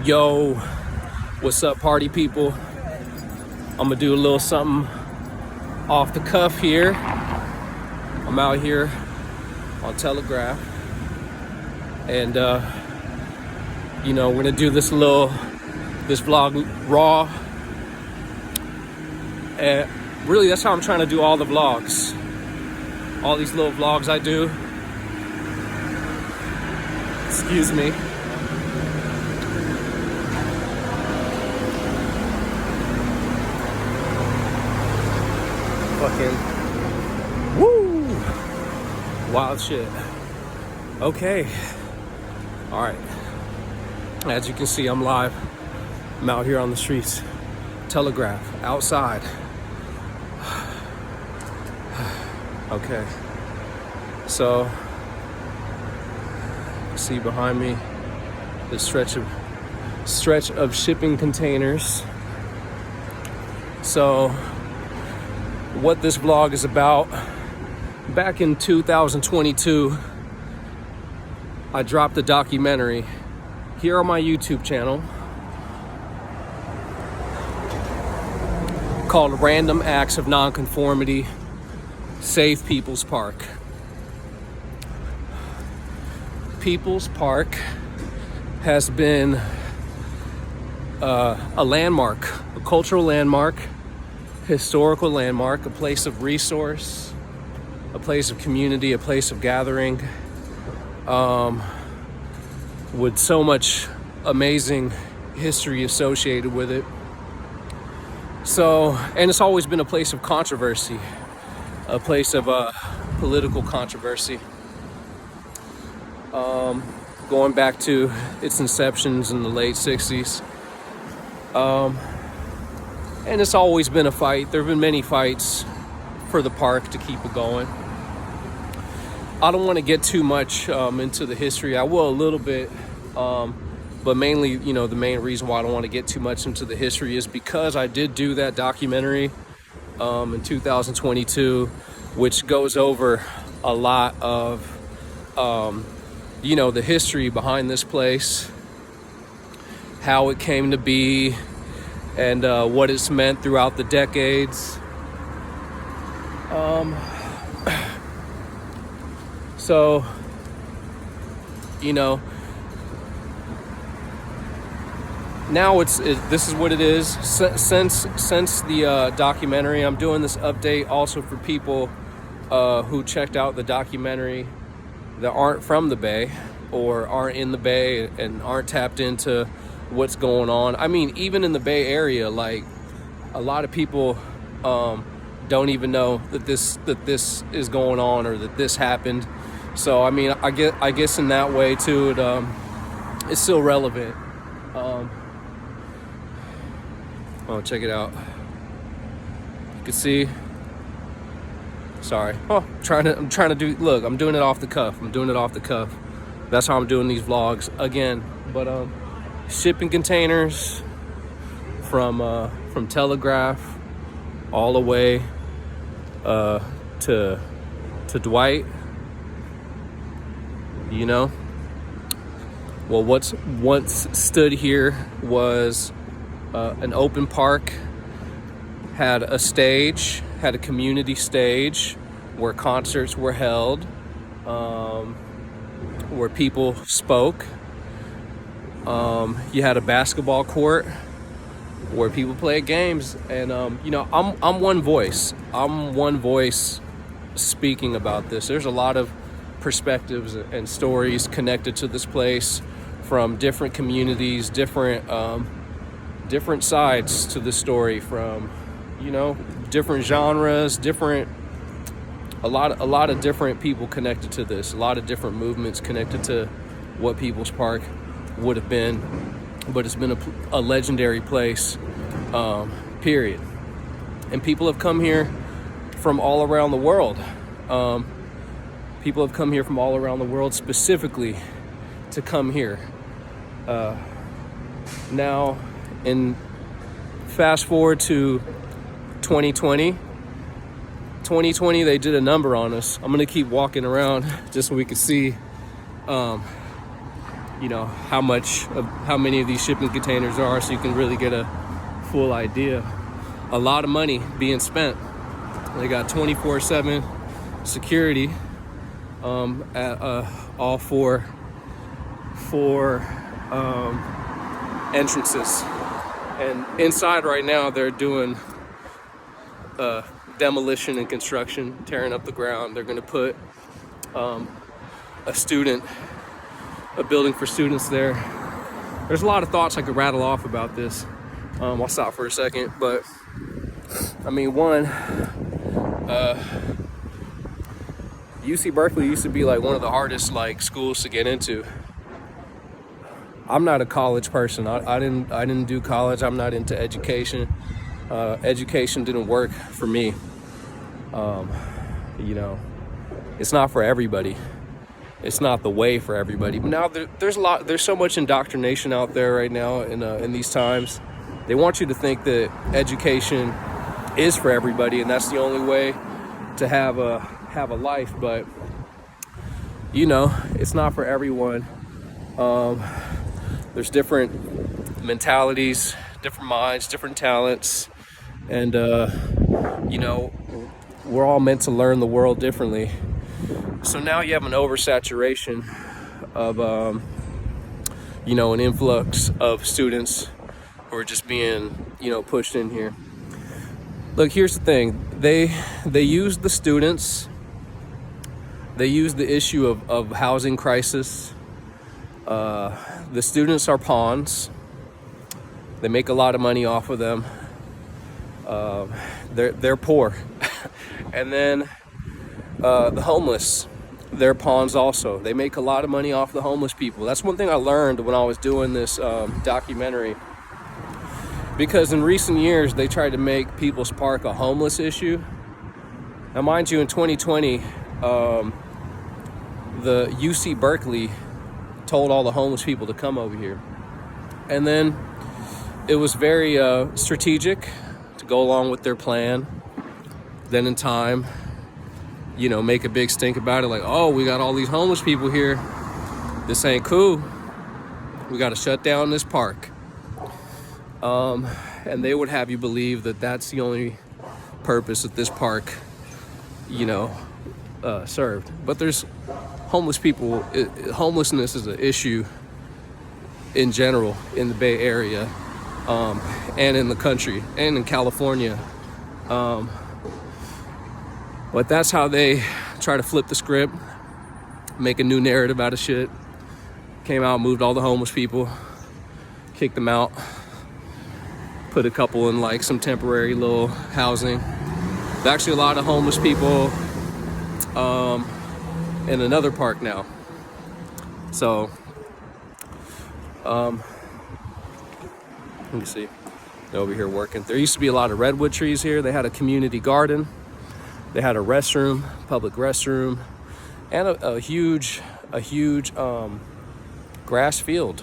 Yo, what's up, party people? I'm gonna do a little something off the cuff here. I'm out here on Telegraph, and we're gonna do this vlog raw. And really, that's how I'm trying to do all the vlogs. All these little vlogs I do. Excuse me. Fucking woo! Wild shit. Okay. All right. As you can see, I'm live. I'm out here on the streets. Telegraph, outside. Okay. So, see behind me this stretch of shipping containers. So, what this vlog is about, back in 2022, I dropped a documentary here on my YouTube channel called Random Acts of Nonconformity, Save People's Park. People's Park has been a landmark, a cultural landmark, historical landmark, a place of resource, a place of community, a place of gathering, with so much amazing history associated with it. So, and it's always been a place of controversy, a place of political controversy, going back to its inceptions in the late 60s. And it's always been a fight. There have been many fights for the park to keep it going. I don't want to get too much into the history. I will a little bit, but mainly, the main reason why I don't want to get too much into the history is because I did do that documentary in 2022, which goes over a lot of, the history behind this place, how it came to be, and what it's meant throughout the decades. So, now this is what it is. Since the documentary, I'm doing this update also for people who checked out the documentary that aren't from the Bay or aren't in the Bay and aren't tapped into what's going on. I mean, even in the Bay Area, like, a lot of people don't even know that this is going on or that this happened. So I mean, I guess in that way too, it's still relevant. Oh, check it out. You can see. Sorry. Oh, I'm trying to do. Look, I'm doing it off the cuff. That's how I'm doing these vlogs again. But shipping containers from Telegraph all the way to Dwight. Well, what's once stood here was an open park, had a community stage where concerts were held, where people spoke. You had a basketball court where people played games, and I'm one voice. I'm one voice speaking about this. There's a lot of perspectives and stories connected to this place from different communities, different sides to the story, from different genres, a lot of different people connected to this, a lot of different movements connected to what People's Park would have been. But it's been a legendary place, period. And people have come here from all around the world. People have come here from all around the world specifically to come here. Now, fast forward to 2020, they did a number on us. I'm gonna keep walking around just so we can see you know, how many of these shipping containers there are, so you can really get a full idea. A lot of money being spent. They got 24/7 security at all four entrances, and inside right now they're doing demolition and construction, tearing up the ground. They're going to put a building for students there. There's a lot of thoughts I could rattle off about this. I'll stop for a second, but I mean, one, UC Berkeley used to be like one of the hardest like schools to get into. I'm not a college person. I didn't do college. I'm not into education. Education didn't work for me. You know, it's not for everybody. It's not the way for everybody. But now there's so much indoctrination out there right now in these times. They want you to think that education is for everybody, and that's the only way to have a life. But you know, it's not for everyone. There's different mentalities, different minds, different talents, and you know, we're all meant to learn the world differently. So now you have an oversaturation of you know, an influx of students who are just being, you know, pushed in here. Look, here's the thing. They use the students. They use the issue of housing crisis. The students are pawns. They make a lot of money off of them. They're poor. And then the homeless, they're pawns also. They make a lot of money off the homeless people. That's one thing I learned when I was doing this documentary. Because in recent years, they tried to make People's Park a homeless issue. Now, mind you, in 2020, the UC Berkeley told all the homeless people to come over here. And then it was very strategic to go along with their plan. Then in time, you know, make a big stink about it. Like, oh, we got all these homeless people here. This ain't cool. We got to shut down this park. And they would have you believe that that's the only purpose that this park, you know, served. But there's homeless people. Homelessness is an issue in general in the Bay Area, and in the country, and in California. But that's how they try to flip the script, make a new narrative out of shit. Came out, moved all the homeless people, kicked them out, put a couple in like some temporary little housing. There's actually a lot of homeless people in another park now. So, let me see. They're over here working. There used to be a lot of redwood trees here. They had a community garden. They had a restroom, public restroom, and a huge grass field.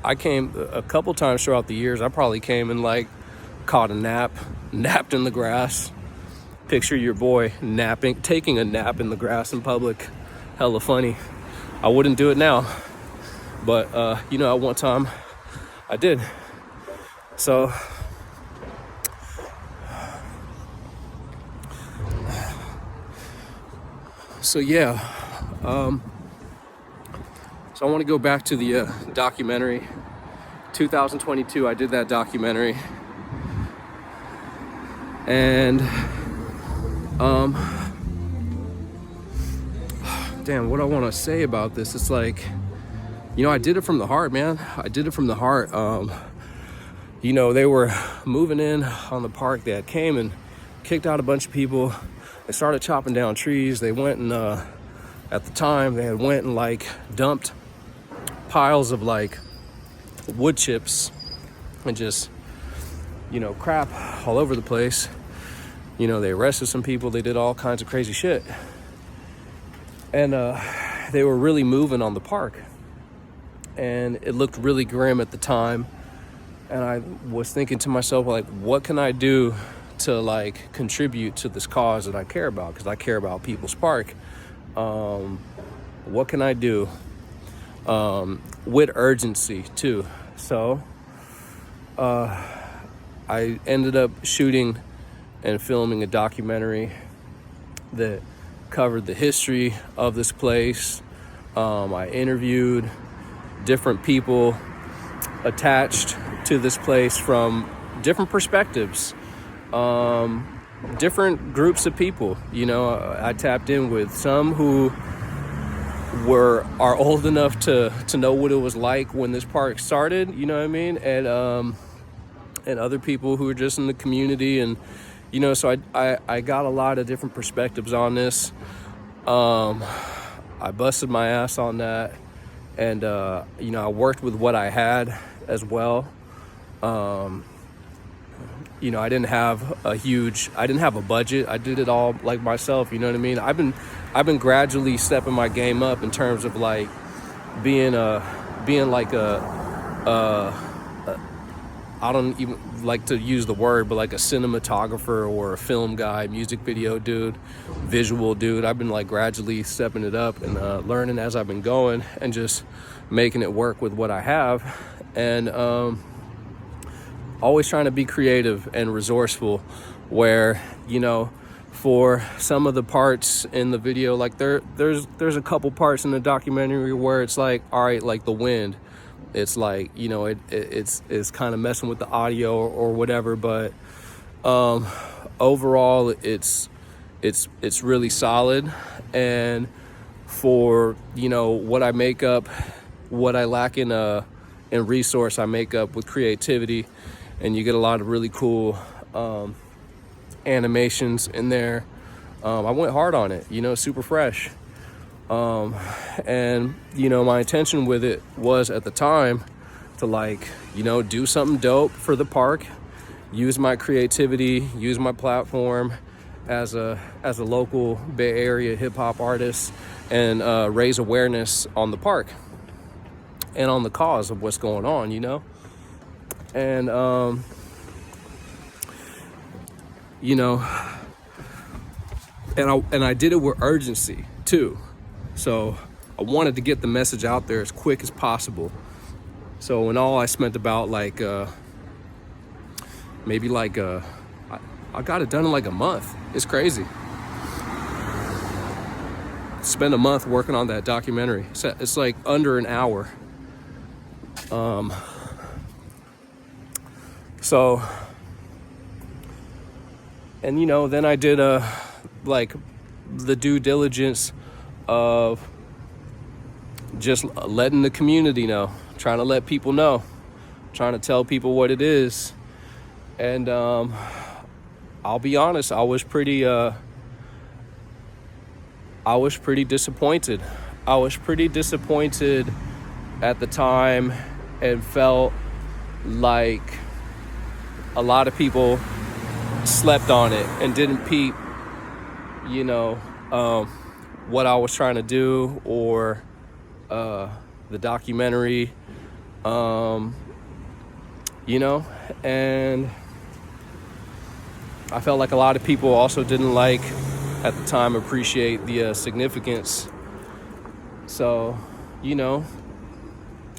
I came a couple times throughout the years. I probably came and like caught a nap, napped in the grass. Picture your boy taking a nap in the grass in public. Hella funny. I wouldn't do it now, but you know, at one time I did. So yeah. So I want to go back to the documentary. 2022, I did that documentary. And damn, what I want to say about this, it's like, you know, I did it from the heart, man. I did it from the heart. You know, they were moving in on the park. They had came and kicked out a bunch of people. They started chopping down trees. They went and at the time they had went and like dumped piles of like wood chips and just, you know, crap all over the place. You know, they arrested some people. They did all kinds of crazy shit. And they were really moving on the park. And it looked really grim at the time. And I was thinking to myself, like, what can I do to like contribute to this cause that I care about? Because I care about People's Park. What can I do? with urgency too. So I ended up shooting and filming a documentary that covered the history of this place. I interviewed different people attached to this place from different perspectives, different groups of people. I tapped in with some who are old enough to know what it was like when this park started, you know what I mean, and other people who are just in the community, and so I got a lot of different perspectives on this. I busted my ass on that, and I worked with what I had as well. I didn't have a budget. I did it all like myself, you know what I mean? I've been gradually stepping my game up in terms of like being like I don't even like to use the word, but like a cinematographer or a film guy, music video dude, visual dude. I've been like gradually stepping it up and learning as I've been going and just making it work with what I have. And always trying to be creative and resourceful, where for some of the parts in the video, like there's a couple parts in the documentary where it's like, all right, like the wind, it's like it's kind of messing with the audio or whatever, but overall it's really solid. And for what I make up, what I lack in resource, I make up with creativity. And you get a lot of really cool animations in there. I went hard on it, super fresh. And my intention with it was at the time to do something dope for the park, use my creativity, use my platform as a local Bay Area hip hop artist, and raise awareness on the park and on the cause of what's going on, And, and I did it with urgency too. So I wanted to get the message out there as quick as possible. So in all, I spent about I got it done in like a month. It's crazy. Spent a month working on that documentary. It's like under an hour. So, and then I did the due diligence of just letting the community know, trying to let people know, trying to tell people what it is. And I'll be honest, I was pretty disappointed. I was pretty disappointed at the time, and felt like a lot of people slept on it and didn't peep, what I was trying to do, or the documentary, and I felt like a lot of people also didn't at the time appreciate the significance. So,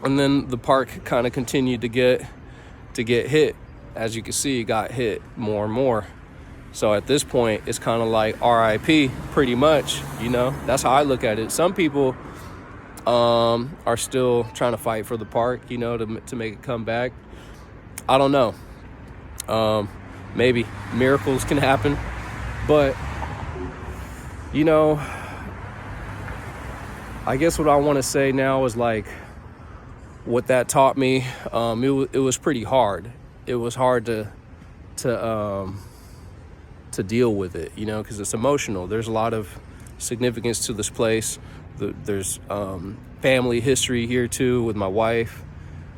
and then the park kind of continued to get hit. As you can see, it got hit more and more. So at this point, it's kind of like RIP, pretty much. That's how I look at it. Some people are still trying to fight for the park, to make it come back. I don't know. Maybe miracles can happen, but I guess what I want to say now is what that taught me. It was pretty hard. It was hard to deal with it, because it's emotional. There's a lot of significance to this place. There's family history here too, with my wife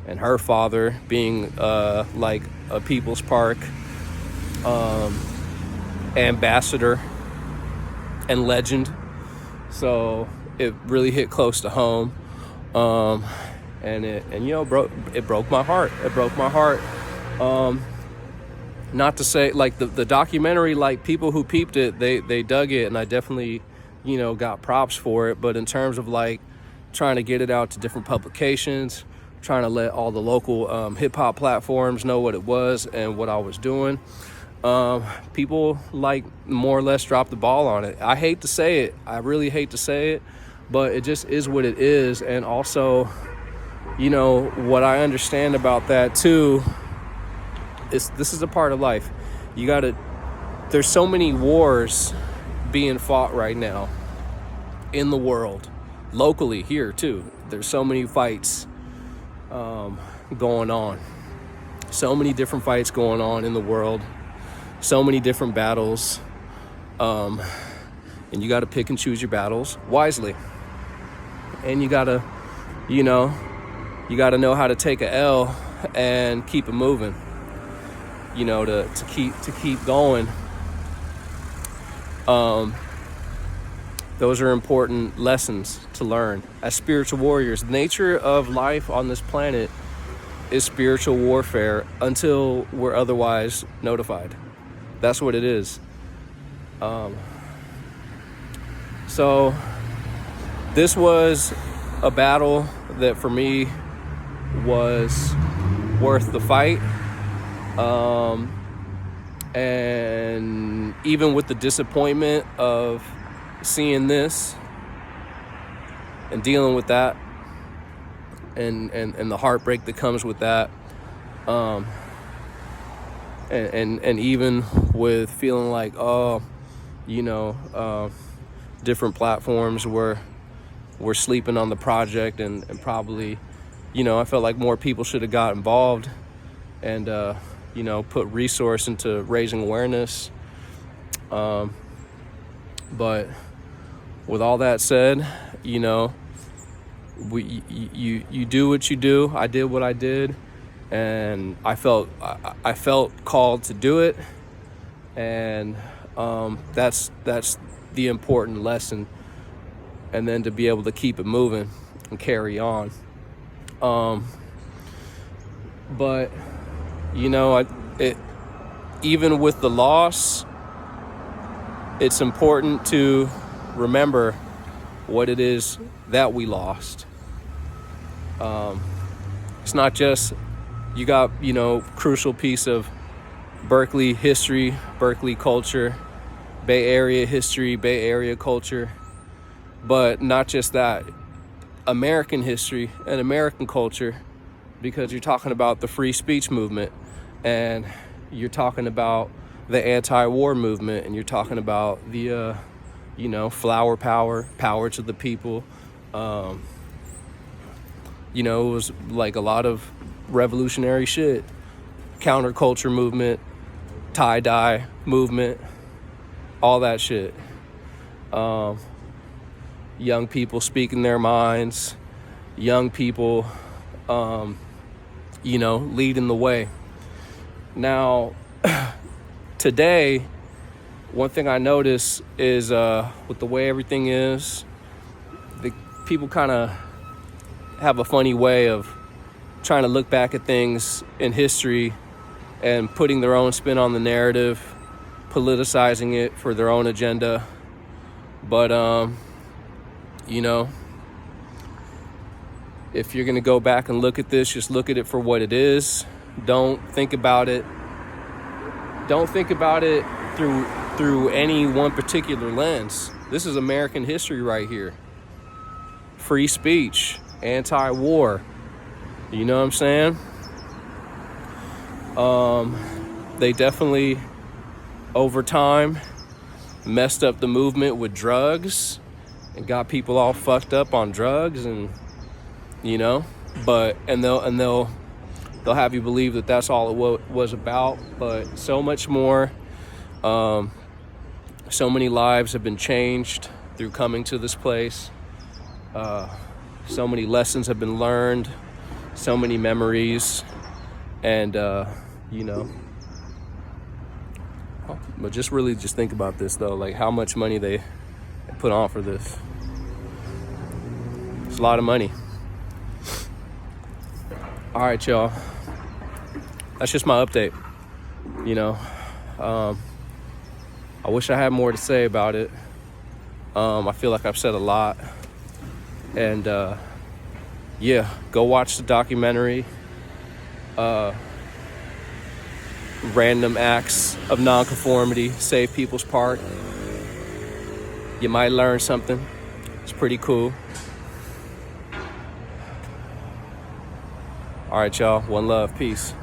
and her father being like a people's park ambassador and legend. So it really hit close to home. And it broke my heart. It broke my heart. Not to say the documentary, people who peeped it, they dug it, and I definitely got props for it. But in terms of trying to get it out to different publications, trying to let all the local hip-hop platforms know what it was and what I was doing. People like more or less dropped the ball on it. I hate to say it. I really hate to say it, but it just is what it is. And also, you know, what I understand about that too is this is a part of life. There's so many wars being fought right now in the world, locally here too. There's so many fights going on. So many different fights going on in the world. So many different battles. And you got to pick and choose your battles wisely. And you got to, you know how to take a L and keep it moving. You know, to keep going. Those are important lessons to learn as spiritual warriors. The nature of life on this planet is spiritual warfare until we're otherwise notified. That's what it is. So this was a battle that for me was worth the fight. And even with the disappointment of seeing this and dealing with that and the heartbreak that comes with that, and even with feeling like, different platforms were sleeping on the project and probably, I felt like more people should have got involved and put resource into raising awareness. But with all that said, you do what you do. I did what I did, and I felt called to do it, and that's the important lesson. And then to be able to keep it moving and carry on. But even with the loss, it's important to remember what it is that we lost. It's not just you got, crucial piece of Berkeley history, Berkeley culture, Bay Area history, Bay Area culture, but not just that, American history and American culture, because you're talking about the free speech movement, and you're talking about the anti-war movement, and you're talking about the, flower power to the people. It was like a lot of revolutionary shit, counterculture movement, tie-dye movement, all that shit. Young people speaking their minds, young people, leading the way. Now, today, one thing I notice is with the way everything is, the people kind of have a funny way of trying to look back at things in history and putting their own spin on the narrative, politicizing it for their own agenda. But, if you're going to go back and look at this, just look at it for what it is. Don't think about it through any one particular lens. This is American history right here. Free speech, anti-war. You know what I'm saying? They definitely, over time, messed up the movement with drugs and got people all fucked up on drugs, and they'll have you believe that that's all it was about, but so much more. So many lives have been changed through coming to this place. So many lessons have been learned, so many memories, and but just think about this though, like how much money they put on for this. It's a lot of money. All right, y'all. That's just my update. I wish I had more to say about it. I feel like I've said a lot. And yeah, go watch the documentary. Random acts of nonconformity save people's part. You might learn something. It's pretty cool. All right, y'all. One love. Peace.